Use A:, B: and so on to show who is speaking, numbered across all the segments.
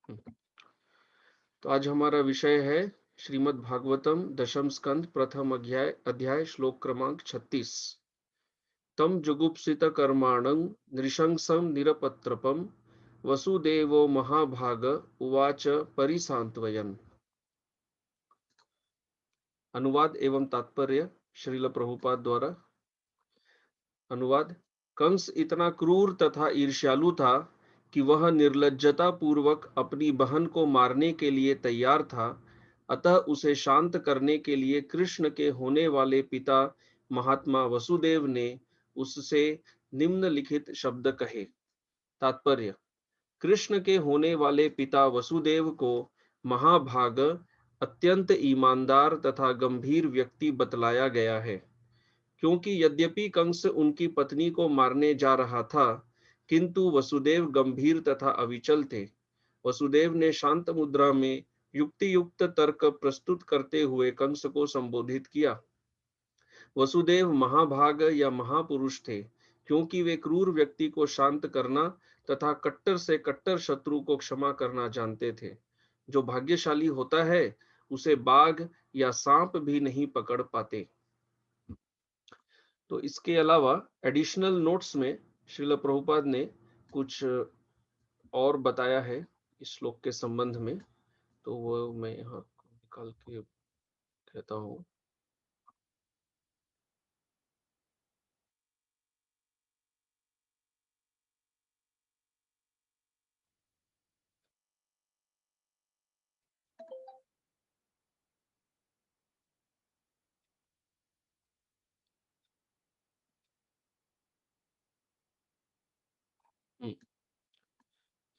A: हम्म। तो आज हमारा विषय है श्रीमद् भागवतम दशम स्कंद प्रथम अध्याय अध्याय श्लोक क्रमांक 36। तम जुगुप्सित कर्माणं नृशंसं निरपत्रपम वसुदेवो महाभाग उवाच परिसांत्वयन्। अनुवाद एवं तात्पर्य श्रील प्रभुपाद द्वारा। अनुवाद। कंस इतना क्रूर तथा ईर्ष्यालु था कि वह निर्लज्जता पूर्वक अपनी बहन को मारने के लिए तैयार था। अतः उसे शांत करने के लिए कृष्ण के होने वाले पिता महात्मा वसुदेव ने उससे निम्नलिखित शब्द कहे। तात्पर्य। कृष्ण के होने वाले पिता वसुदेव को महाभाग, अत्यंत ईमानदार तथा गंभीर व्यक्ति बतलाया गया है, क्योंकि यद्यपि कंस उनकी पत्नी को मारने जा रहा था, किंतु वसुदेव गंभीर तथा अविचल थे। वसुदेव ने शांत मुद्रा में युक्ति युक्त तर्क प्रस्तुत करते हुए कंस को संबोधित किया। वसुदेव महाभाग या महापुरुष थे, क्योंकि वे क्रूर व्यक्ति को शांत करना तथा कट्टर से कट्टर शत्रु को क्षमा करना जानते थे। जो भाग्यशाली होता है, उसे बाघ या सांप भी नहीं पकड़ पाते। तो इसके अलावा एडिशनल नोट्स में श्रील प्रभुपाद ने कुछ और बताया है इस श्लोक के संबंध में, तो वो मैं यहाँ निकाल के कहता हूँ।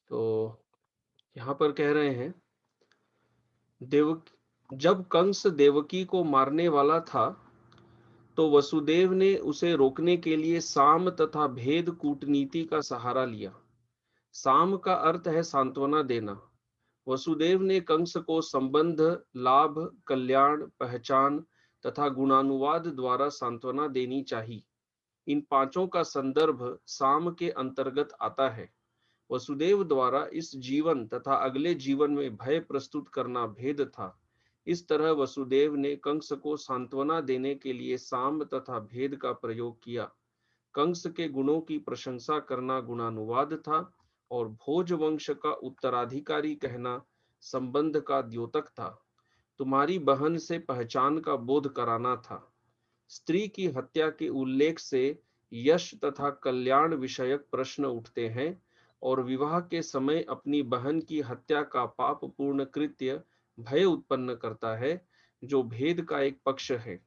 A: तो यहाँ पर कह रहे हैं, देव जब कंस देवकी को मारने वाला था, तो वसुदेव ने उसे रोकने के लिए साम तथा भेद कूटनीति का सहारा लिया। साम का अर्थ है सांत्वना देना। वसुदेव ने कंस को संबंध, लाभ, कल्याण, पहचान तथा गुणानुवाद द्वारा सांत्वना देनी चाहिए। इन पांचों का संदर्भ साम के अंतर्गत आता है। वसुदेव द्वारा इस जीवन तथा अगले जीवन में भय प्रस्तुत करना भेद था। इस तरह वसुदेव ने कंस को सांत्वना देने के लिए साम तथा भेद का प्रयोग किया। कंस के गुणों की प्रशंसा करना गुणानुवाद था और भोज वंश का उत्तराधिकारी कहना संबंध का द्योतक था। तुम्हारी बहन से पहचान का बोध कराना था। स्त्री की हत्या के उल्लेख से यश तथा कल्याण विषयक प्रश्न उठते हैं और विवाह के समय अपनी बहन की हत्या का पाप पूर्ण कृत्य भय उत्पन्न करता है, जो भेद का एक पक्ष है।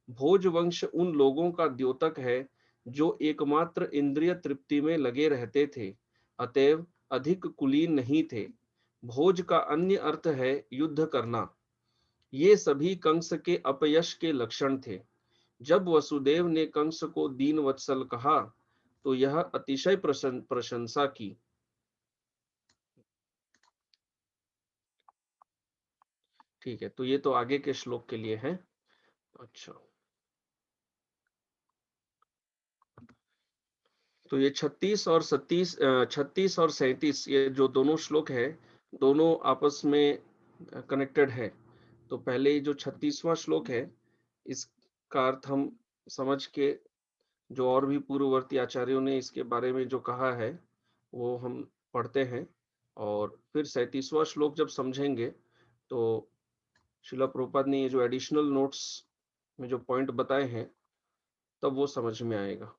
A: भोजवंश उन लोगों का द्योतक है जो एकमात्र इंद्रिय तृप्ति में लगे रहते थे, अतएव अधिक कुलीन नहीं थे। भोज का अन्य अर्थ है युद्ध करना। ये सभी कंस के अपयश के लक्षण थे। जब वसुदेव ने कंस को दीन वत्सल कहा, तो यह अतिशय प्रशंसा की। ठीक है, तो ये तो आगे के श्लोक के लिए है। अच्छा, तो ये 36 और 37 ये जो दोनों श्लोक है, दोनों आपस में कनेक्टेड है। तो पहले जो 36वां श्लोक है, इसका अर्थ हम समझ के, जो और भी पूर्ववर्ती आचार्यों ने इसके बारे में जो कहा है, वो हम पढ़ते हैं। और फिर 37वां श्लोक जब समझेंगे, तो शिला प्रभुपाद ने ये जो एडिशनल नोट्स में जो पॉइंट बताए हैं, तब वो समझ में आएगा।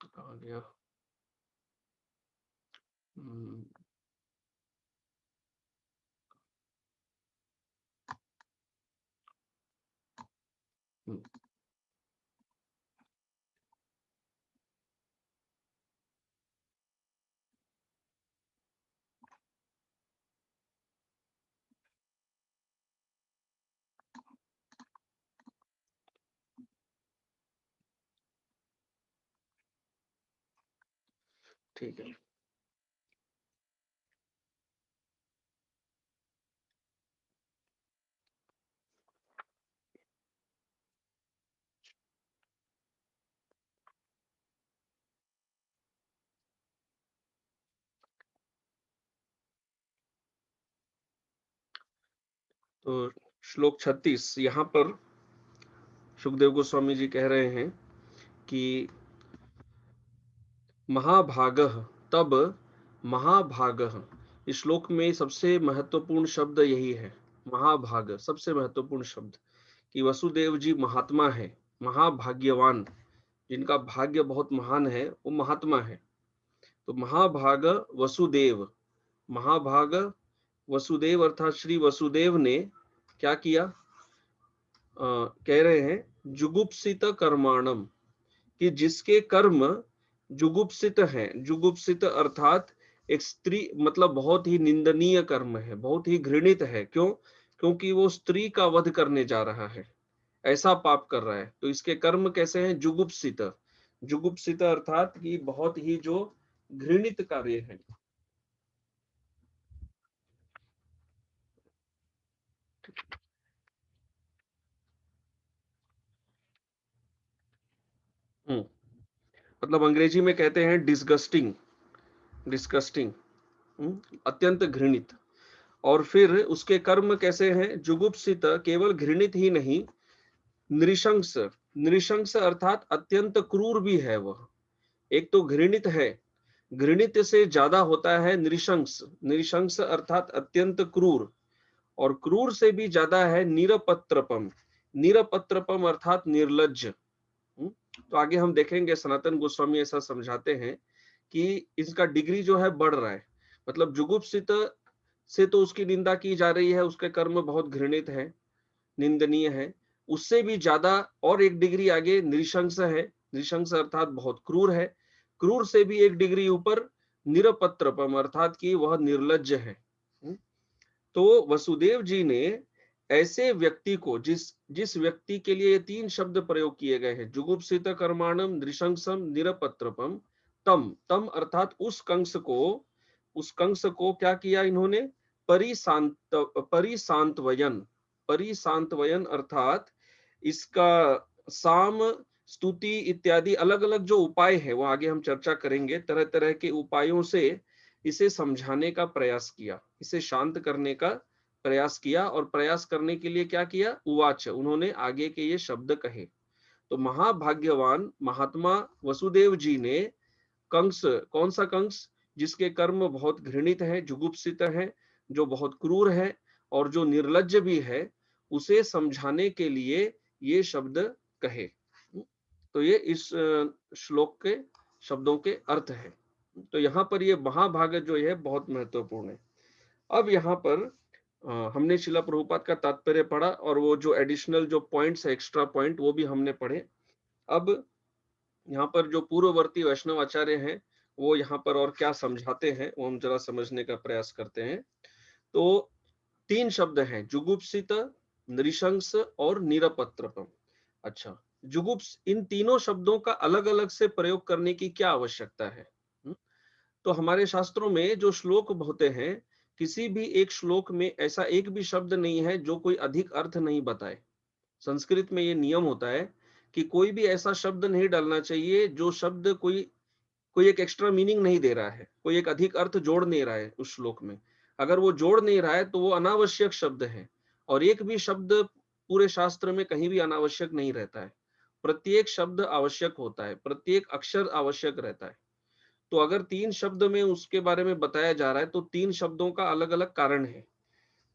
A: कहाँ गया? हम्म, हम्म, ठीक है। तो श्लोक 36 यहाँ पर सुखदेव गोस्वामी जी कह रहे हैं कि महाभागः, तब महाभागः, इस श्लोक में सबसे महत्वपूर्ण शब्द यही है, महाभाग, सबसे महत्वपूर्ण शब्द, कि वसुदेव जी महात्मा है, महाभाग्यवान, जिनका भाग्य बहुत महान है वो महात्मा है। तो महाभाग वसुदेव, महाभाग वसुदेव अर्थात श्री वसुदेव ने क्या किया, कह रहे हैं जुगुप्सित कर्माणम, कि जिसके कर्म जुगुप्सित है, जुगुप्सित अर्थात एक स्त्री, मतलब बहुत ही निंदनीय कर्म है, बहुत ही घृणित है। क्यों? क्योंकि वो स्त्री का वध करने जा रहा है, ऐसा पाप कर रहा है। तो इसके कर्म कैसे हैं? जुगुप्सित, जुगुप्सित अर्थात कि बहुत ही जो घृणित कार्य है। मतलब अंग्रेजी में कहते हैं डिस्गस्टिंग, डिस्गस्टिंग, अत्यंत घृणित। और फिर उसके कर्म कैसे हैं? जुगुप्सित, केवल घृणित ही नहीं, नृशंस, नृशंस अर्थात अत्यंत क्रूर भी है वह। एक तो घृणित है, घृणित से ज्यादा होता है नृशंस, नृशंस अर्थात अत्यंत क्रूर, और क्रूर से भी ज्यादा है निरपत्रपम, निरपत्रपम अर्थात निर्लज्ज। तो आगे हम देखेंगे सनातन गोस्वामी ऐसा समझाते हैं कि इसका डिग्री जो है बढ़ रहा है, मतलब जुगुप्सित से तो उसकी निंदा की जा रही है, उसके कर्म बहुत घृणित है, निंदनीय है, उससे भी ज्यादा और एक डिग्री आगे नृशंस है, नृशंस अर्थात बहुत क्रूर है, क्रूर से भी एक डिग्री ऊपर निरपत्रपम अर्थात कि वह निर्लज्ज है। तो वसुदेव जी ने ऐसे व्यक्ति को, जिस जिस व्यक्ति के लिए ये तीन शब्द प्रयोग किए गए हैं, जुगुप्सित कर्माणम, नृशंसम, निरपत्रपम, तम, तम अर्थात उस कंस को, उस कंस को क्या किया इन्होंने? परिशांत, परिशांतवयन, परिशांतवयन अर्थात इसका साम, स्तुति इत्यादि अलग अलग जो उपाय है वो आगे हम चर्चा करेंगे, तरह तरह के उपायों से इसे समझाने का प्रयास किया, इसे शांत करने का प्रयास किया। और प्रयास करने के लिए क्या किया? उवाच, उन्होंने आगे के ये शब्द कहे। तो महाभाग्यवान महात्मा वसुदेव जी ने कंस, कौन सा कंस? जिसके कर्म बहुत घृणित है, जुगुप्सित है, जो बहुत क्रूर है और जो निर्लज्ज भी है, उसे समझाने के लिए ये शब्द कहे। तो ये इस श्लोक के शब्दों के अर्थ है। तो यहाँ पर ये महाभाग जो है बहुत महत्वपूर्ण है। अब यहाँ पर हमने शिला प्रभुपाद का तात्पर्य पढ़ा, और वो जो एडिशनल जो पॉइंट्स है, एक्स्ट्रा पॉइंट, वो भी हमने पढ़े। अब यहाँ पर जो पूर्ववर्ती वैष्णव आचार्य हैं वो यहाँ पर और क्या समझाते हैं वो हम जरा समझने का प्रयास करते हैं। तो तीन शब्द हैं, जुगुप्सित, नृशंस और निरपत्रपम। अच्छा, जुगुप्स, इन तीनों शब्दों का अलग अलग से प्रयोग करने की क्या आवश्यकता है? तो हमारे शास्त्रों में जो श्लोक होते हैं, किसी भी एक श्लोक में ऐसा एक भी शब्द नहीं है जो कोई अधिक अर्थ नहीं बताए। संस्कृत में ये नियम होता है कि कोई भी ऐसा शब्द नहीं डालना चाहिए जो शब्द कोई कोई एक एक्स्ट्रा मीनिंग नहीं दे रहा है, कोई एक अधिक अर्थ जोड़ नहीं रहा है उस श्लोक में। अगर वो जोड़ नहीं रहा है तो वो अनावश्यक शब्द है। और एक भी शब्द पूरे शास्त्र में कहीं भी अनावश्यक नहीं रहता है, प्रत्येक शब्द आवश्यक होता है, प्रत्येक अक्षर आवश्यक रहता है। तो अगर तीन शब्द में उसके बारे में बताया जा रहा है तो तीन शब्दों का अलग अलग कारण है।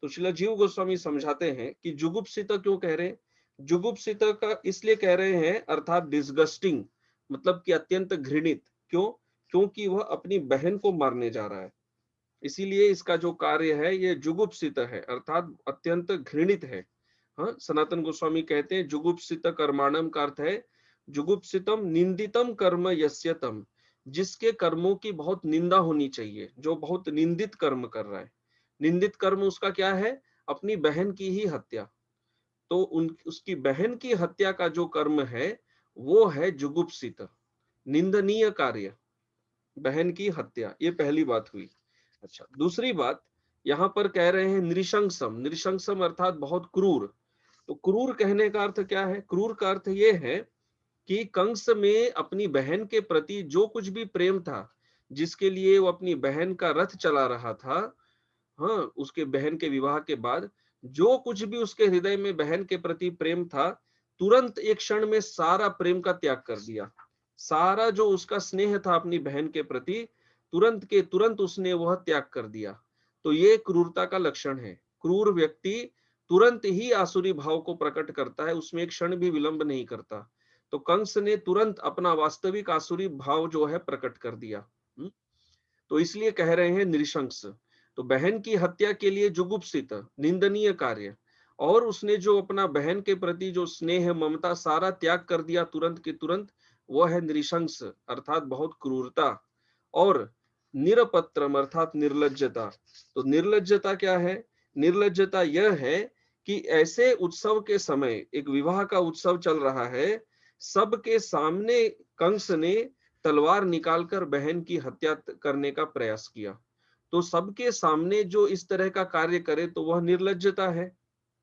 A: तो श्रील जीव गोस्वामी समझाते हैं कि जुगुप्सित क्यों कह रहे हैं? जुगुप्सित का इसलिए कह रहे हैं अर्थात डिस्गस्टिंग, मतलब कि अत्यंत घृणित। क्यों? क्योंकि वह अपनी बहन को मारने जा रहा है, इसीलिए इसका जो कार्य है ये जुगुप्सित है, अर्थात अत्यंत घृणित है। हाँ, सनातन गोस्वामी कहते हैं जुगुप्सित कर्माणम का अर्थ है जुगुप्सितम निंदितम कर्म यस्यतम, जिसके कर्मों की बहुत निंदा होनी चाहिए, जो बहुत निंदित कर्म कर रहा है। निंदित कर्म उसका क्या है? अपनी बहन की ही हत्या। तो उसकी बहन की हत्या का जो कर्म है वो है जुगुप्सित, निंदनीय कार्य, बहन की हत्या। ये पहली बात हुई। अच्छा, दूसरी बात यहाँ पर कह रहे हैं नृशंसम, नृशंसम अर्थात बहुत क्रूर। तो क्रूर कहने का अर्थ क्या है? क्रूर का अर्थ ये है कि कंस में अपनी बहन के प्रति जो कुछ भी प्रेम था, जिसके लिए वो अपनी बहन का रथ चला रहा था, हाँ, उसके बहन के विवाह के बाद, जो कुछ भी उसके हृदय में बहन के प्रति प्रेम था, तुरंत एक क्षण में सारा प्रेम का त्याग कर दिया। सारा जो उसका स्नेह था अपनी बहन के प्रति, तुरंत के तुरंत उसने वह त्याग कर दिया। तो ये क्रूरता का लक्षण है। क्रूर व्यक्ति तुरंत ही आसुरी भाव को प्रकट करता है, उसमें एक क्षण भी विलंब नहीं करता। तो कंस ने तुरंत अपना वास्तविक आसुरी भाव जो है प्रकट कर दिया। तो इसलिए कह रहे हैं नृशंस। तो बहन की हत्या के लिए जुगुप्सित, निंदनीय कार्य, और उसने जो अपना बहन के प्रति जो स्नेह ममता सारा त्याग कर दिया तुरंत के तुरंत, वह है नृशंस अर्थात बहुत क्रूरता। और निरपत्रम अर्थात निर्लज्जता। तो निर्लज्जता क्या है? निर्लज्जता यह है कि ऐसे उत्सव के समय, एक विवाह का उत्सव चल रहा है, सबके सामने कंस ने तलवार निकालकर बहन की हत्या करने का प्रयास किया। तो सबके सामने जो इस तरह का कार्य करे तो वह निर्लज्जता है।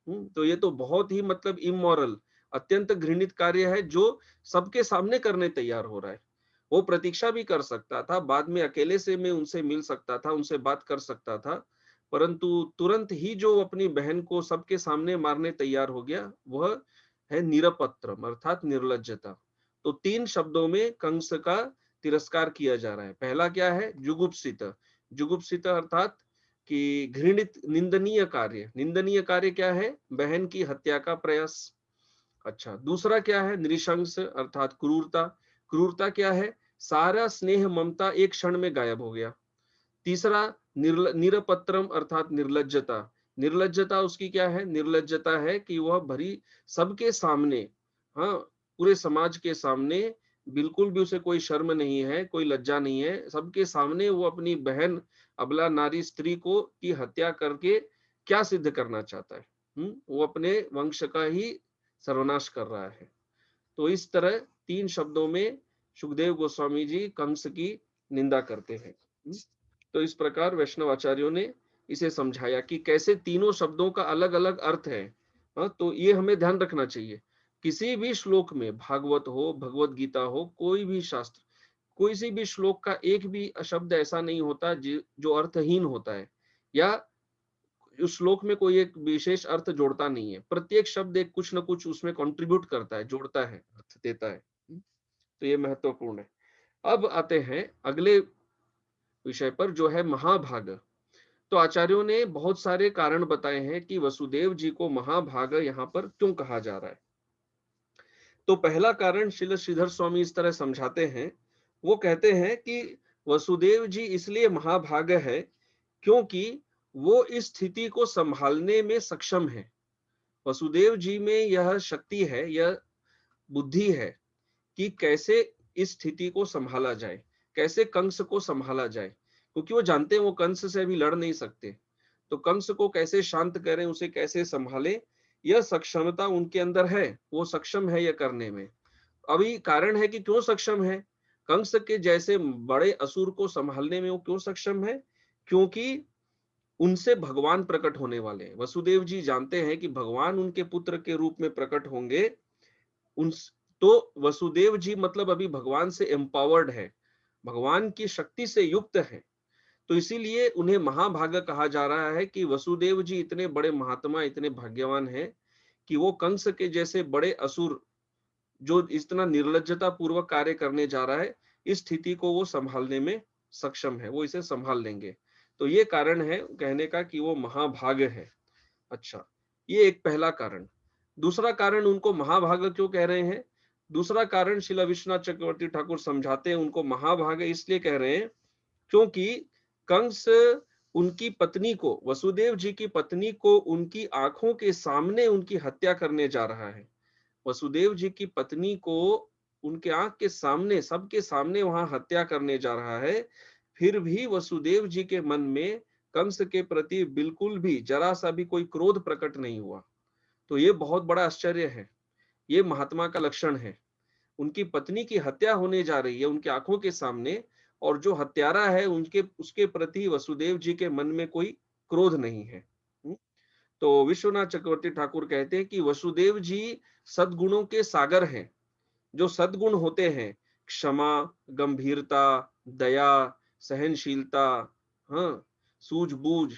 A: तो ये तो बहुत ही मतलब इमोरल, अत्यंत घृणित कार्य है जो सबके सामने करने तैयार हो रहा है। वो प्रतीक्षा भी कर सकता था, बाद में अकेले से मैं उनसे मिल सकता था, उनसे बात कर सकता था, परंतु तुरंत ही जो अपनी बहन को सबके सामने मारने तैयार हो गया, वह है निरपत्रम अर्थात निर्लज्जता। तो 3 शब्दों में कंस का तिरस्कार किया जा रहा है। पहला क्या है? जुगुप्सित। जुगुप्सित अर्थात कि घृणित, निंदनीय कार्य। निंदनीय कार्य क्या है? बहन की हत्या का प्रयास। अच्छा, दूसरा क्या है? नृशंस अर्थात क्रूरता। क्रूरता क्या है? सारा स्नेह ममता एक क्षण में गायब हो गया। तीसरा निरपत्रम अर्थात निर्लज्जता। निर्लज्जता उसकी क्या है? निर्लज्जता है कि वह भरी सबके सामने, हाँ, पूरे समाज के सामने बिल्कुल भी उसे कोई शर्म नहीं है, कोई लज्जा नहीं है, सबके सामने वो अपनी बहन, अबला नारी स्त्री को की हत्या करके क्या सिद्ध करना चाहता है? वो अपने वंश का ही सर्वनाश कर रहा है। तो इस तरह 3 शब्दों में सुखदेव गोस्वामी जी कंस की निंदा करते हैं। तो इस प्रकार वैष्णव आचार्यों ने इसे समझाया कि कैसे तीनों शब्दों का अलग अलग अर्थ है। तो ये हमें ध्यान रखना चाहिए। किसी भी श्लोक में, भागवत हो, भगवत गीता हो, कोई भी शास्त्र, कोई सी भी श्लोक का एक भी शब्द ऐसा नहीं होता जो अर्थहीन होता है, या उस श्लोक में कोई एक विशेष अर्थ जोड़ता नहीं है। प्रत्येक शब्द एक कुछ न कुछ उसमें कंट्रीब्यूट करता है, जोड़ता है, अर्थ देता है। तो ये महत्वपूर्ण है। अब आते हैं अगले विषय पर, जो है महाभाग। तो आचार्यों ने बहुत सारे कारण बताए हैं कि वसुदेव जी को महाभाग यहाँ पर क्यों कहा जा रहा है। तो पहला कारण श्रील श्रीधर स्वामी इस तरह समझाते हैं। वो कहते हैं कि वसुदेव जी इसलिए महाभाग है क्योंकि वो इस स्थिति को संभालने में सक्षम है। वसुदेव जी में यह शक्ति है, यह बुद्धि है कि कैसे इस स्थिति को संभाला जाए, कैसे कंस को संभाला जाए, क्योंकि वो जानते हैं वो कंस से अभी लड़ नहीं सकते। तो कंस को कैसे शांत करें, उसे कैसे संभाले, यह सक्षमता उनके अंदर है, वो सक्षम है यह करने में। अभी कारण है कि क्यों सक्षम है। कंस के जैसे बड़े असुर को संभालने में वो क्यों सक्षम है? क्योंकि उनसे भगवान प्रकट होने वाले हैं। वसुदेव जी जानते हैं कि भगवान उनके पुत्र के रूप में प्रकट होंगे। उन तो वसुदेव जी मतलब अभी भगवान से एम्पावर्ड है, भगवान की शक्ति से युक्त है। तो इसीलिए उन्हें महाभाग कहा जा रहा है कि वसुदेव जी इतने बड़े महात्मा, इतने भाग्यवान हैं कि वो कंस के जैसे बड़े असुर, जो इतना निर्लज्जता पूर्वक कार्य करने जा रहा है, इस स्थिति को वो संभालने में सक्षम है, वो इसे संभाल लेंगे। तो ये कारण है कहने का कि वो महाभाग है। अच्छा, ये एक पहला कारण। दूसरा कारण उनको महाभाग क्यों कह रहे हैं? दूसरा कारण शिला विश्वनाथ चक्रवर्ती ठाकुर समझाते हैं उनको महाभाग इसलिए कह रहे हैं क्योंकि कंस उनकी पत्नी को, वसुदेव जी की पत्नी को उनकी आंखों के सामने उनकी हत्या करने जा रहा है। वसुदेव जी की पत्नी को उनके आंख के सामने, सबके सामने वहां हत्या करने जा रहा है। फिर भी वसुदेव जी के मन में कंस के प्रति बिल्कुल भी जरा सा भी कोई क्रोध प्रकट नहीं हुआ। तो ये बहुत बड़ा आश्चर्य है, ये महात्मा का लक्षण है। उनकी पत्नी की हत्या होने जा रही है उनकी आंखों के सामने, और जो हत्यारा है उनके उसके प्रति वसुदेव जी के मन में कोई क्रोध नहीं है। तो विश्वनाथ चक्रवर्ती ठाकुर कहते हैं कि वसुदेव जी सद्गुणों के सागर हैं। जो सद्गुण होते हैं, क्षमा, गंभीरता, दया, सहनशीलता, हाँ, सूझबूझ,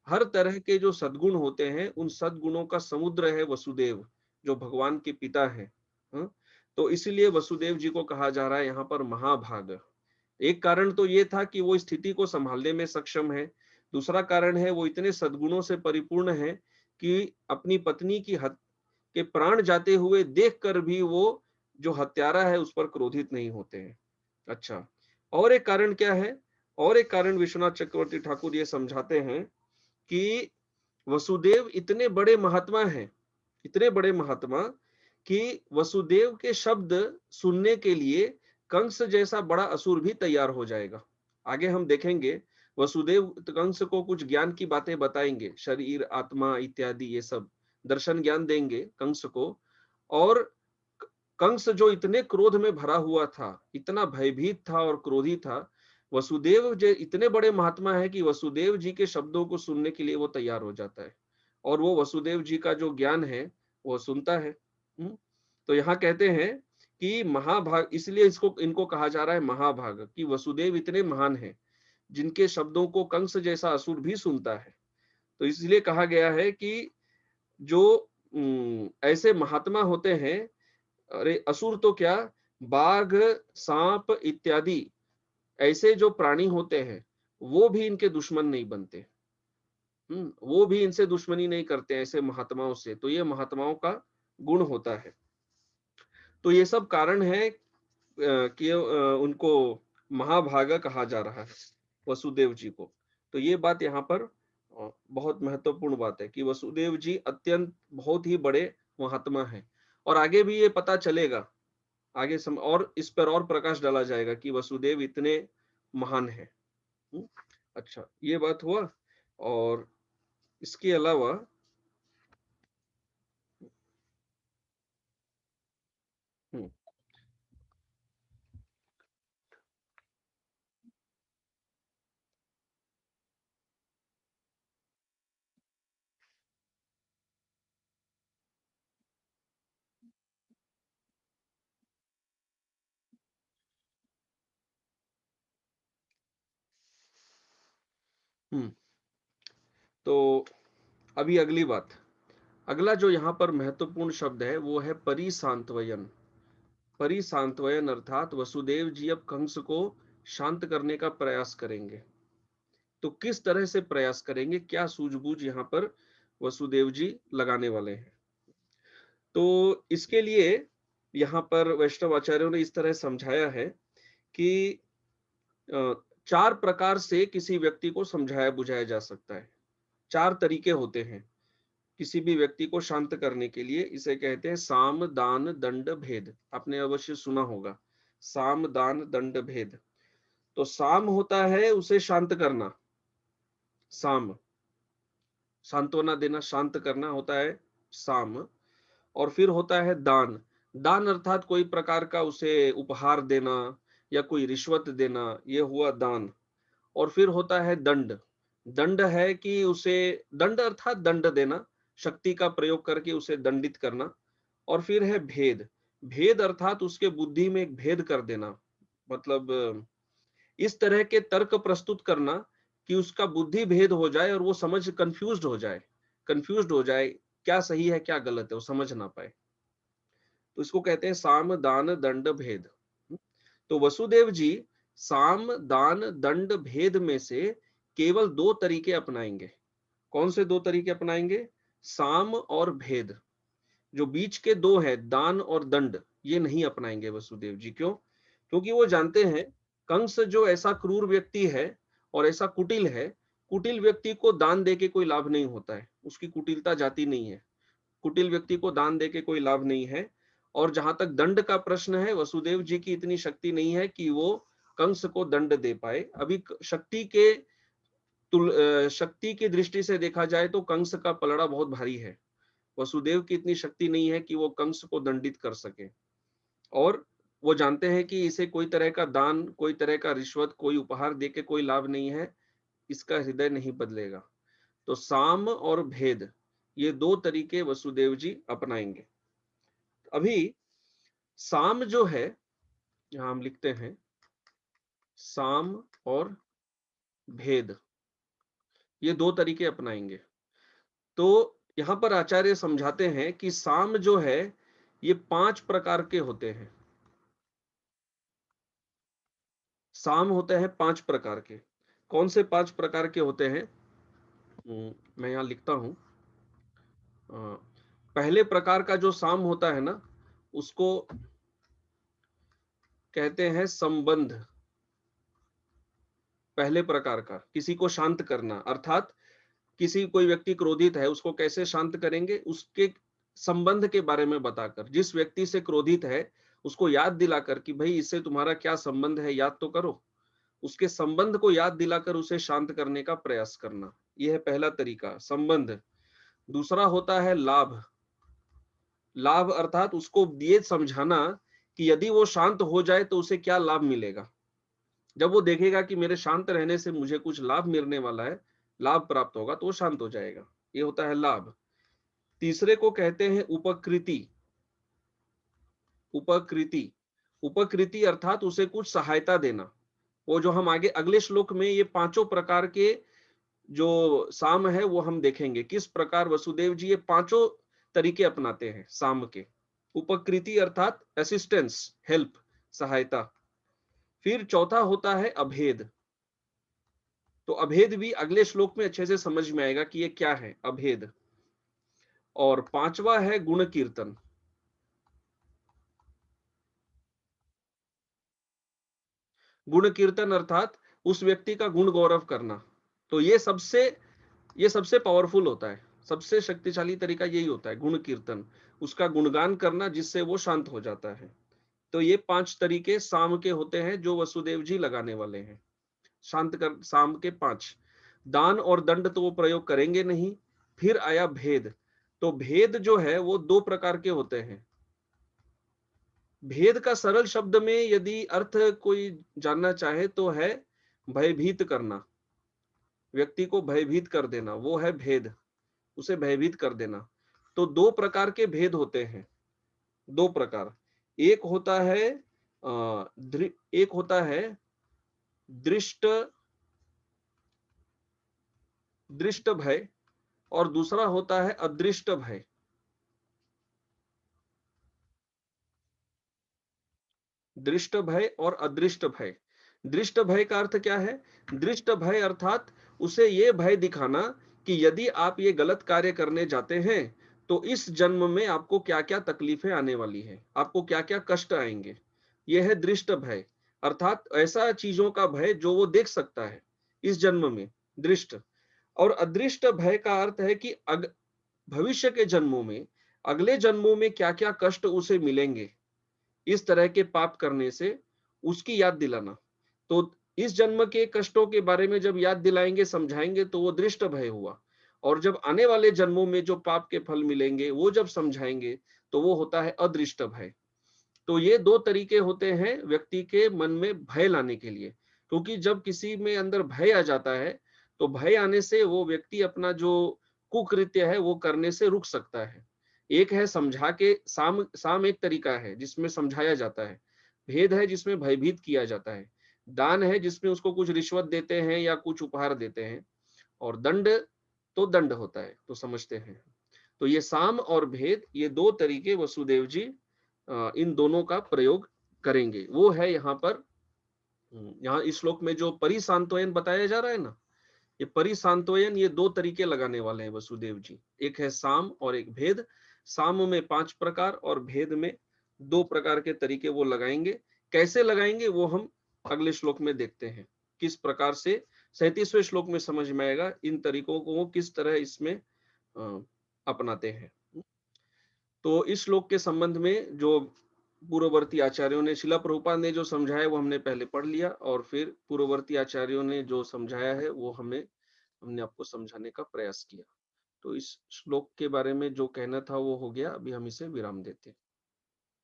A: हर तरह के जो सद्गुण होते हैं, उन सद्गुणों का समुद्र है वसुदेव, जो भगवान के पिता है। हाँ? तो इसीलिए वसुदेव जी को कहा जा रहा है यहाँ पर महाभाग। एक कारण तो ये था कि वो स्थिति को संभालने में सक्षम है। दूसरा कारण है वो इतने सद्गुणों से परिपूर्ण है कि अपनी पत्नी की के प्राण जाते हुए देखकर भी वो जो हत्यारा है उस पर क्रोधित नहीं होते हैं। अच्छा, और एक कारण क्या है? और एक कारण विश्वनाथ चक्रवर्ती ठाकुर ये समझाते हैं कि वसुदेव इतने बड़े महात्मा हैं, इतने बड़े महात्मा कि वसुदेव के शब्द सुनने के लिए कंस जैसा बड़ा असुर भी तैयार हो जाएगा। आगे हम देखेंगे वसुदेव कंस को कुछ ज्ञान की बातें बताएंगे, शरीर, आत्मा इत्यादि ये सब दर्शन ज्ञान देंगे कंस को। और कंस जो इतने क्रोध में भरा हुआ था, इतना भयभीत था और क्रोधी था, वसुदेव जो इतने बड़े महात्मा है कि वसुदेव जी के शब्दों को सुनने के लिए वो तैयार हो जाता है और वो वसुदेव जी का जो ज्ञान है वो सुनता है। तो यहाँ कहते हैं कि महाभाग, इसलिए इसको इनको कहा जा रहा है महाभाग, कि वसुदेव इतने महान हैं जिनके शब्दों को कंस जैसा असुर भी सुनता है। तो इसलिए कहा गया है कि जो ऐसे महात्मा होते हैं, अरे असुर तो क्या, बाघ, सांप इत्यादि ऐसे जो प्राणी होते हैं वो भी इनके दुश्मन नहीं बनते। वो भी इनसे दुश्मनी नहीं करते ऐसे महात्माओं से। तो ये महात्माओं का गुण होता है। तो ये सब कारण है कि उनको महाभागा कहा जा रहा है वसुदेव जी को। तो ये बात यहाँ पर बहुत महत्वपूर्ण बात है कि वसुदेव जी अत्यंत बहुत ही बड़े महात्मा हैं। और आगे भी ये पता चलेगा, आगे और इस पर और प्रकाश डाला जाएगा कि वसुदेव इतने महान है। अच्छा, ये बात हुआ। और इसके अलावा हम्म हम्म तो अभी अगली बात, अगला जो यहाँ पर महत्वपूर्ण शब्द है वो है परिसांत्वयन। परिसांत्वयन अर्थात वसुदेव जी अब कंस को शांत करने का प्रयास करेंगे। तो किस तरह से प्रयास करेंगे, क्या सूझबूझ यहाँ पर वसुदेव जी लगाने वाले हैं? तो इसके लिए यहाँ पर वैष्णव आचार्यों ने इस तरह समझाया है कि अ, चार प्रकार से किसी व्यक्ति को समझाया बुझाया जा सकता है। चार तरीके होते हैं किसी भी व्यक्ति को शांत करने के लिए। इसे कहते हैं साम, दान, दंड, भेद। आपने अवश्य सुना होगा साम, दान, दंड, भेद। तो साम होता है उसे शांत करना, साम, सांत्वना देना, शांत करना होता है साम। और फिर होता है दान। दान अर्थात कोई प्रकार का उसे उपहार देना या कोई रिश्वत देना, ये हुआ दान। और फिर होता है दंड। दंड है कि उसे, दंड अर्थात दंड देना, शक्ति का प्रयोग करके उसे दंडित करना। और फिर है भेद। भेद अर्थात उसके बुद्धि में एक भेद कर देना, मतलब इस तरह के तर्क प्रस्तुत करना कि उसका बुद्धि भेद हो जाए और वो समझ कंफ्यूज्ड हो जाए, कंफ्यूज्ड हो जाए, क्या सही है क्या गलत है वो समझ ना पाए। तो इसको कहते हैं साम, दान, दंड, भेद। तो वसुदेव जी साम, दान, दंड, भेद में से केवल दो तरीके अपनाएंगे। कौन से दो तरीके अपनाएंगे? साम और भेद। जो बीच के दो है दान और दंड, ये नहीं अपनाएंगे वसुदेव जी। क्यों? क्योंकि वो जानते हैं कंस जो ऐसा क्रूर व्यक्ति है और ऐसा कुटिल है, कुटिल व्यक्ति को दान दे के कोई लाभ नहीं होता है, उसकी कुटिलता जाती नहीं है। कुटिल व्यक्ति को दान देके कोई लाभ नहीं है। और जहां तक दंड का प्रश्न है, वसुदेव जी की इतनी शक्ति नहीं है कि वो कंस को दंड दे पाए। अभी शक्ति की दृष्टि से देखा जाए तो कंस का पलड़ा बहुत भारी है। वसुदेव की इतनी शक्ति नहीं है कि वो कंस को दंडित कर सके। और वो जानते हैं कि इसे कोई तरह का दान, कोई तरह का रिश्वत, कोई उपहार देके कोई लाभ नहीं है, इसका हृदय नहीं बदलेगा। तो साम और भेद, ये दो तरीके वसुदेव जी अपनाएंगे। अभी साम जो है, यहां हम लिखते हैं साम और भेद, ये 2 तरीके अपनाएँगे। तो यहाँ पर आचार्य समझाते हैं कि साम जो है, ये 5 प्रकार के होते हैं। साम होते हैं 5 प्रकार के। कौन से 5 प्रकार के होते हैं? मैं यहाँ लिखता हूँ। अ, पहले प्रकार का जो साम होता है ना, उसको कहते हैं संबंध। पहले प्रकार का, किसी को शांत करना, अर्थात किसी कोई व्यक्ति क्रोधित है, उसको कैसे शांत करेंगे? उसके संबंध के बारे में बताकर। जिस व्यक्ति से क्रोधित है, उसको याद दिलाकर कि भई इससे तुम्हारा क्या संबंध है, याद तो करो। उसके संबंध को याद दिलाकर उसे शांत करने का प्रयास करना। यह है पहला तरीका, संबंध। दूसरा होता है लाभ। लाभ अर्थात उसको ये समझाना कि यदि वो शांत हो जाए तो उसे क्या लाभ मिलेगा। जब वो देखेगा कि मेरे शांत रहने से मुझे कुछ लाभ मिलने वाला है, लाभ प्राप्त होगा, तो वो शांत हो जाएगा। ये होता है लाभ। तीसरे को कहते हैं उपकृति। उपकृति। उपकृति अर्थात उसे कुछ सहायता देना। वो जो हम आगे अगले श्लोक में ये पांचों प्रकार के जो साम है वो हम देखेंगे किस प्रकार वसुदेव जी ये पांचों तरीके अपनाते हैं साम के। उपकृति अर्थात असिस्टेंस, हेल्प, सहायता। फिर चौथा होता है अभेद। तो अभेद भी अगले श्लोक में अच्छे से समझ में आएगा कि ये क्या है अभेद। और पांचवा है गुण कीर्तन। गुण कीर्तन अर्थात उस व्यक्ति का गुण गौरव करना। तो ये सबसे पावरफुल होता है। सबसे शक्तिशाली तरीका यही होता है, गुण कीर्तन। उसका गुणगान करना जिससे वो शांत हो जाता है। तो ये 5 तरीके साम के होते हैं जो वसुदेव जी लगाने वाले हैं। शांत कर साम के 5। दान और दंड तो वो प्रयोग करेंगे नहीं। फिर आया भेद। तो भेद जो है वो 2 प्रकार के होते हैं। भेद का सरल शब्द में यदि अर्थ कोई जानना चाहे तो है भयभीत करना। व्यक्ति को भयभीत कर देना, वो है भेद। उसे भयभीत कर देना। तो 2 प्रकार के भेद होते हैं। 2 प्रकार। एक होता है एक होता है दृष्ट दृष्ट भय और दूसरा होता है अदृष्ट भय। दृष्ट भय और अदृष्ट भय। दृष्ट भय का अर्थ क्या है? दृष्ट भय अर्थात उसे ये भय दिखाना कि यदि आप ये गलत कार्य करने जाते हैं तो इस जन्म में आपको क्या-क्या तकलीफें आने वाली है, आपको क्या-क्या कष्ट आएंगे। यह है दृष्ट भय, अर्थात ऐसा चीजों का भय जो वो देख सकता है इस जन्म में, दृष्ट। और अदृष्ट भय का अर्थ है कि भविष्य के जन्मों में, अगले जन्मों में क्या-क्या कष्ट उसे मिलेंगे इस तरह के पाप करने से, उसकी याद दिलाना। तो इस जन्म के कष्टों के बारे में जब याद दिलाएंगे, समझाएंगे तो वो दृष्ट भय हुआ। और जब आने वाले जन्मों में जो पाप के फल मिलेंगे वो जब समझाएंगे तो वो होता है अदृष्ट भय। तो ये 2 तरीके होते हैं व्यक्ति के मन में भय लाने के लिए। क्योंकि जब किसी में अंदर भय आ जाता है तो भय आने से वो व्यक्ति अपना जो कुकृत्य है वो करने से रुक सकता है। एक है समझा के, साम साम एक तरीका है जिसमें समझाया जाता है। भेद है जिसमें भयभीत किया जाता है। दान है जिसमें उसको कुछ रिश्वत देते हैं या कुछ उपहार देते हैं। और दंड तो दंड होता है, तो समझते हैं। तो ये साम और भेद, ये 2 तरीके वसुदेव जी इन दोनों का प्रयोग करेंगे। वो है यहाँ पर यहाँ इस श्लोक में जो परिसांत्वयन बताया जा रहा है ना, ये परिसांत्वयन, ये 2 तरीके लगाने वाले हैं वसुदेव जी। एक है साम और एक भेद। साम में 5 प्रकार और भेद में 2 प्रकार के तरीके वो लगाएंगे। कैसे लगाएंगे वो हम अगले श्लोक में देखते हैं। किस प्रकार से 37वें श्लोक में समझ में आएगा इन तरीकों को वो किस तरह इसमें अपनाते हैं। तो इस श्लोक के संबंध में जो पूर्ववर्ती आचार्यों ने, शिला प्रभुपाद ने जो समझाया वो हमने पहले पढ़ लिया और फिर पूर्ववर्ती आचार्यों ने जो समझाया है वो हमने आपको समझाने का प्रयास किया। तो इस श्लोक के बारे में जो कहना था वो हो गया। अभी हम इसे विराम देते हैं।